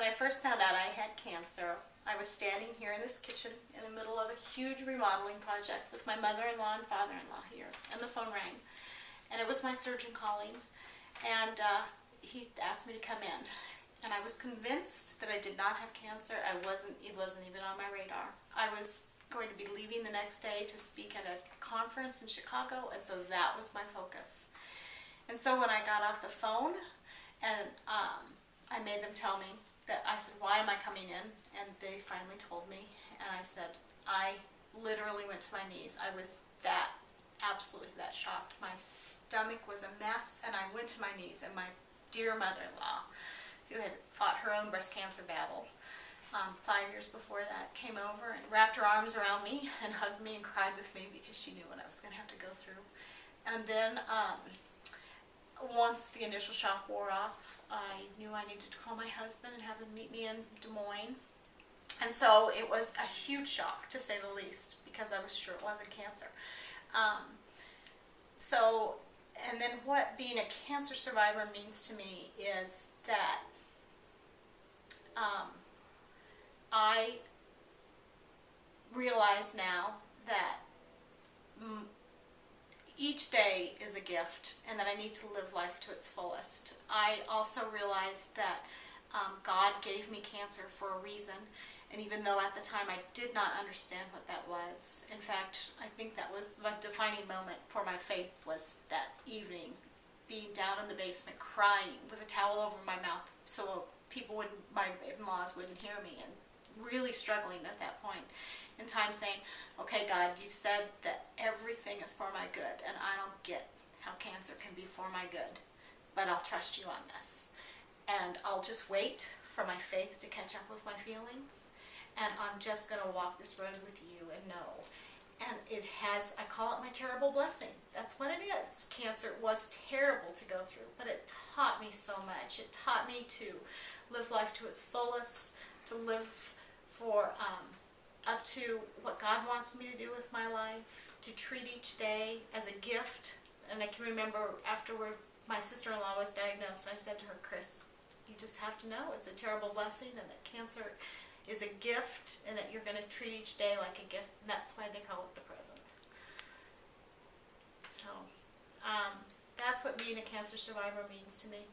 When I first found out I had cancer, I was standing here in this kitchen in the middle of a huge remodeling project with my mother-in-law and father-in-law here, and the phone rang. And it was my surgeon calling, and he asked me to come in. And I was convinced that I did not have cancer. It wasn't even on my radar. I was going to be leaving the next day to speak at a conference in Chicago, and so that was my focus. And so when I got off the phone, and I made them tell me that, I said, why am I coming in? And they finally told me, and I said, I literally went to my knees. I was absolutely that shocked. My stomach was a mess, and I went to my knees, and my dear mother-in-law, who had fought her own breast cancer battle 5 years before that, came over and wrapped her arms around me and hugged me and cried with me because she knew what I was going to have to go through. And then once the initial shock wore off, I knew I needed to call my husband and have him meet me in Des Moines. And so it was a huge shock, to say the least, because I was sure it wasn't cancer. And then what being a cancer survivor means to me is that I realize now that each day is a gift, and that I need to live life to its fullest. I also realize that God gave me cancer for a reason, and even though at the time I did not understand what that was, in fact, I think that was the defining moment for my faith, was that evening, being down in the basement, crying with a towel over my mouth so my in-laws wouldn't hear me, and really struggling at that point in time, saying, okay, God, you've said that everything is for my good, and I don't get how cancer can be for my good, but I'll trust you on this. And I'll just wait for my faith to catch up with my feelings, and I'm just going to walk this road with you and know. And it has, I call it my terrible blessing. That's what it is. Cancer was terrible to go through, but it taught me so much. It taught me to live life to its fullest, to live for up to what God wants me to do with my life, to treat each day as a gift. And I can remember afterward, my sister-in-law was diagnosed, I said to her, Chris, you just have to know it's a terrible blessing, and that cancer is a gift, and that you're going to treat each day like a gift, and that's why they call it the present. So that's what being a cancer survivor means to me.